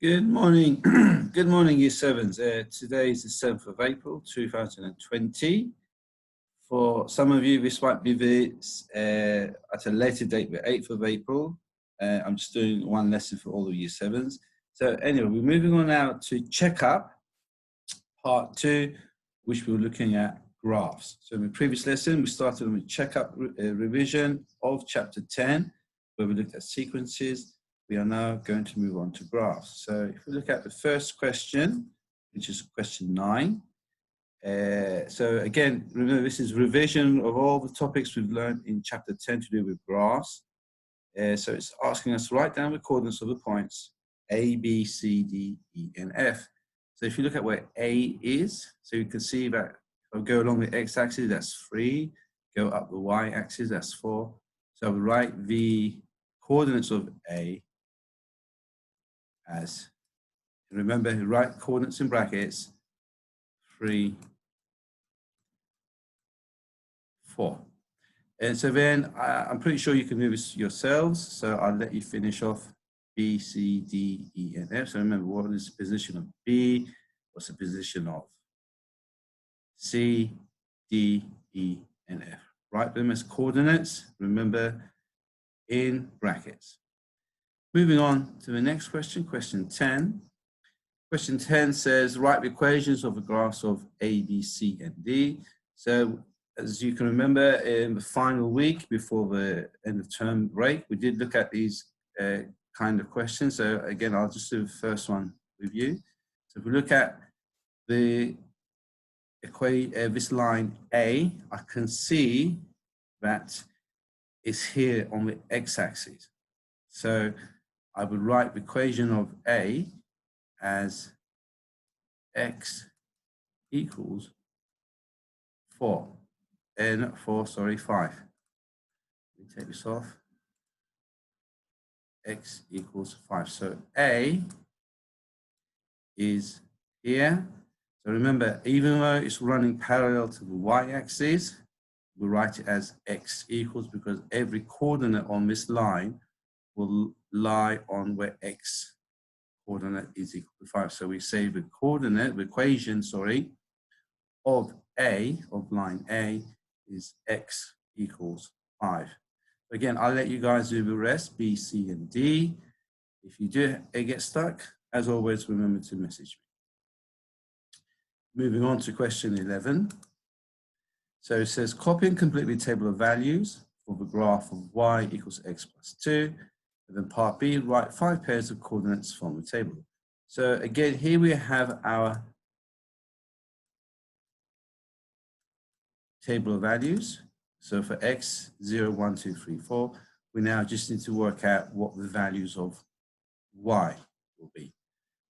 Good morning. Good morning, Year 7s. Today is the 7th of April, 2020. For some of you, this might be at a later date, the 8th of April. I'm just doing one lesson for all of Year 7s. So anyway, we're moving on now to Checkup, Part 2, which we're looking at graphs. So in the previous lesson, we started with Checkup revision of Chapter 10, where we looked at sequences. We are now going to move on to graphs. So if we look at the first question, which is question 9. So again, remember this is revision of all the topics we've learned in chapter 10 to do with graphs. So it's asking us to write down the coordinates of the points A, B, C, D, E, and F. So if you look at where A is, so you can see that if I go along the x-axis, that's 3. Go up the y-axis, that's 4. So I will write the coordinates of A as, remember, write coordinates in brackets, 3, 4. And so then I'm pretty sure you can do this yourselves. So I'll let you finish off B, C, D, E, and F. So remember, what is the position of B? What's the position of C, D, E, and F? Write them as coordinates, remember, in brackets. Moving on to the next question, question 10. Question 10 says, write the equations of the graphs of A, B, C, and D. So as you can remember, in the final week before the end of term break, we did look at these kind of questions. So again, I'll just do the first one with you. So if we look at the this line A, I can see that it's here on the x-axis. So I would write the equation of A as x equals 4. Not 4, sorry, 5. Let me take this off. X equals 5. So A is here. So remember, even though it's running parallel to the y-axis, we'll write it as x equals, because every coordinate on this line will lie on where x coordinate is equal to 5. So we say the coordinate, the equation, sorry, of A, of line A, is x equals 5. Again, I'll let you guys do the rest, B, C, and D. If you do get stuck, as always, remember to message me. Moving on to question 11. So it says, copy and complete the table of values for the graph of y equals x plus 2. And then part B, write 5 pairs of coordinates from the table. So again, here we have our table of values. So for x, 0, 1, 2, 3, 4, we now just need to work out what the values of y will be.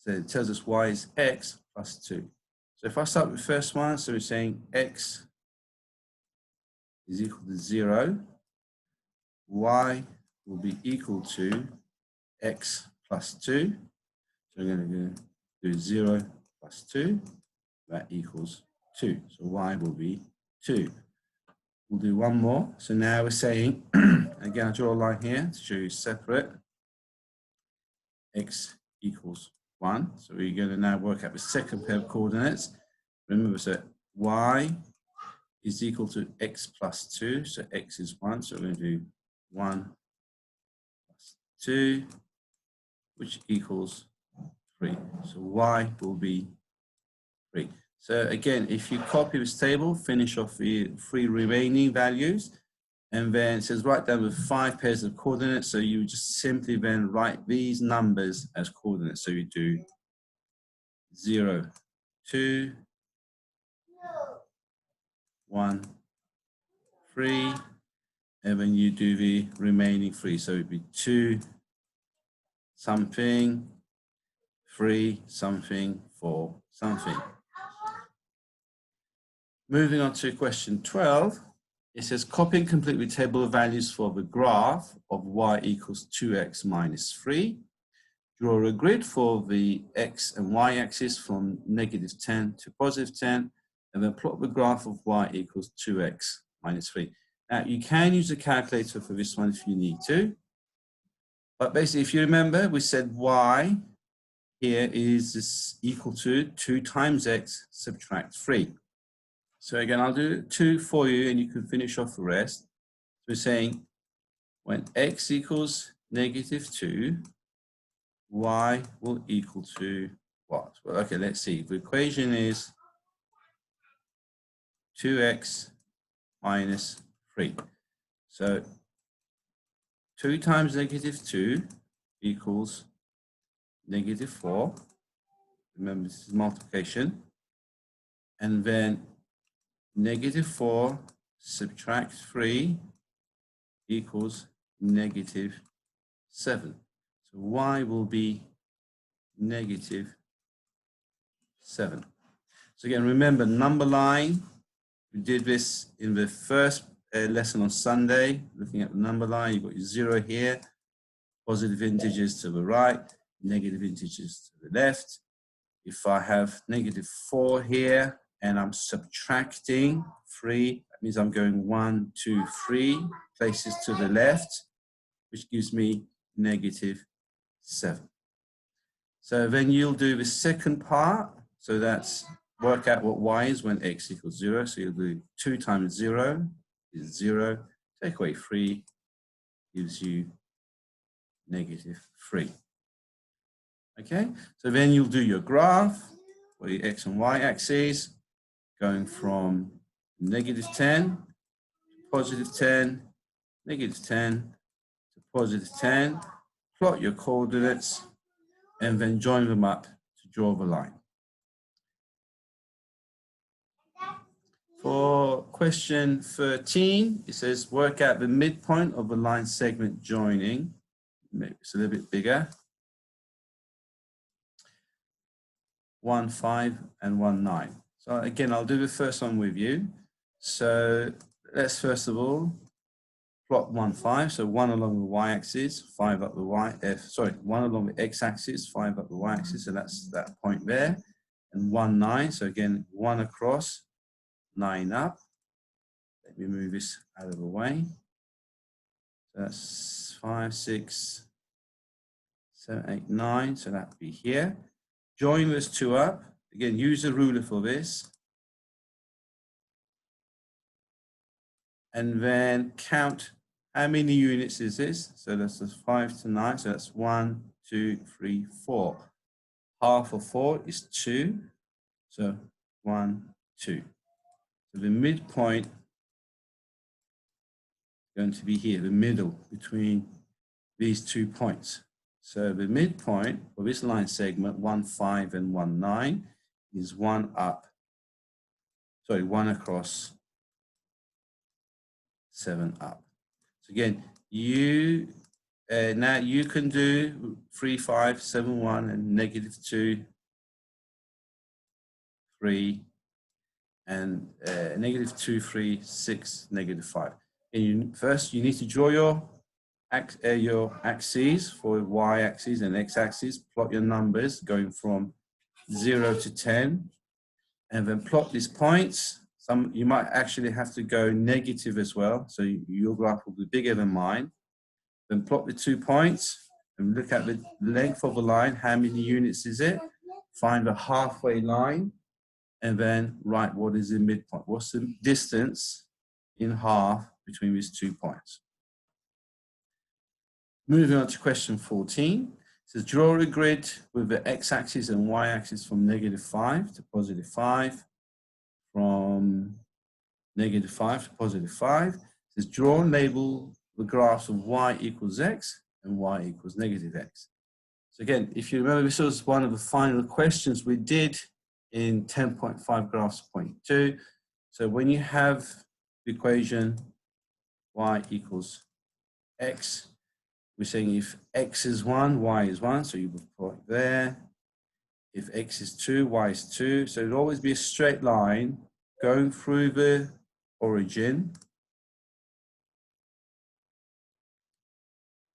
So it tells us y is x plus 2. So if I start with the first one, so we're saying x is equal to 0, y will be equal to x plus 2. So we're going to do 0 plus 2, that equals 2. So y will be 2. We'll do one more. So now we're saying, again, I'll draw a line here to show you separate. X equals 1. So we're going to now work out the second pair of coordinates. Remember, so y is equal to x plus 2. So x is 1. So we're going to do 1 plus 2, which equals 3. So y will be 3. So again, if you copy this table, finish off the 3 remaining values, and then it says write down with 5 pairs of coordinates. So you just simply then write these numbers as coordinates. So you do 0, 2, 1, 3, and then you do the remaining 3. So it'd be 2, something, 3, something, 4, something. Moving on to question 12, it says copy and complete the table of values for the graph of y equals 2x minus 3. Draw a grid for the x and y axis from -10 to +10, and then plot the graph of y equals 2x minus 3. Now, you can use a calculator for this one if you need to. But basically, if you remember, we said y here is this equal to 2 times x subtract 3. So again, I'll do 2 for you and you can finish off the rest. So we're saying when x equals -2, y will equal to what? Well, okay, let's see. The equation is 2x minus 3. So 2 times -2 equals -4. Remember, this is multiplication. And then -4 subtract 3 equals -7. So y will be -7. So again, remember number line. We did this in the first lesson on Sunday, looking at the number line. You've got your 0 here, positive integers to the right, negative integers to the left. If I have -4 here and I'm subtracting 3, that means I'm going 1, 2, 3 places to the left, which gives me -7. So then you'll do the second part. So that's work out what y is when x equals 0. So you'll do 2 times 0 is 0. Take away 3 gives you -3. Okay, so then you'll do your graph for your x and y axes, going from -10 to +10, -10 to +10. Plot your coordinates and then join them up to draw the line. For question 13, it says work out the midpoint of the line segment joining. Maybe it's a little bit bigger. 1, 5 and 1, 9. So again, I'll do the first one with you. So let's first of all plot 1, 5. So 1 along the y-axis, 5 up the 1 along the x-axis, 5 up the y-axis. So that's that point there. And 1, 9. So again, 1 across, 9 up. Let me move this out of the way. So that's 5, 6, 7, 8, 9. So that would be here. Join those 2 up. Again, use a ruler for this. And then count how many units is this. So that's 5 to 9. So that's 1, 2, 3, 4. Half of 4 is 2. So 1, 2. So the midpoint is going to be here, the middle between these 2 points. So the midpoint of this line segment, 1, 5 and 1, 9, is 1 across, 7 up. So again, now you can do 3, 5, 7, 1 and -2, 3 and -2, 3, 6, -5. And first you need to draw your axes for y-axis and x-axis. Plot your numbers going from 0 to 10, and then plot these points. You might actually have to go negative as well, so your graph will be bigger than mine. Then plot the 2 points and look at the length of the line. How many units is it? Find the halfway line, and then write what is the midpoint. What's the distance in half between these 2 points? Moving on to question 14. It says draw a grid with the x-axis and y-axis from -5 to +5, from -5 to +5. It says draw and label the graphs of y equals x and y equals -x. So again, if you remember, this was one of the final questions we did in 10.5 graphs point 2. So when you have the equation y equals x, we're saying if x is 1, y is 1, so you would put there. If x is 2, y is 2. So it will always be a straight line going through the origin.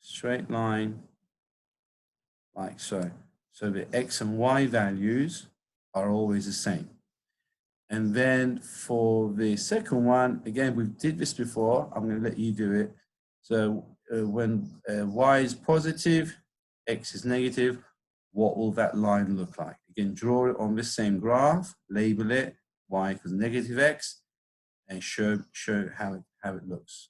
Straight line like so. So the x and y values are always the same. And then for the second one, again, we did this before. I'm going to let you do it. So when y is positive, x is negative, what will that line look like? Again, draw it on this same graph, label it y equals negative x, and show how it looks.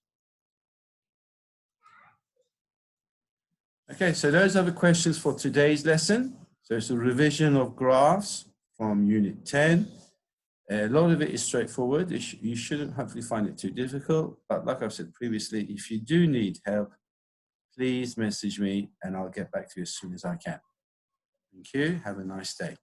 Okay, so those are the questions for today's lesson. So it's a revision of graphs from Unit 10. A lot of it is straightforward. You shouldn't hopefully find it too difficult. But like I've said previously, if you do need help, please message me and I'll get back to you as soon as I can. Thank you. Have a nice day.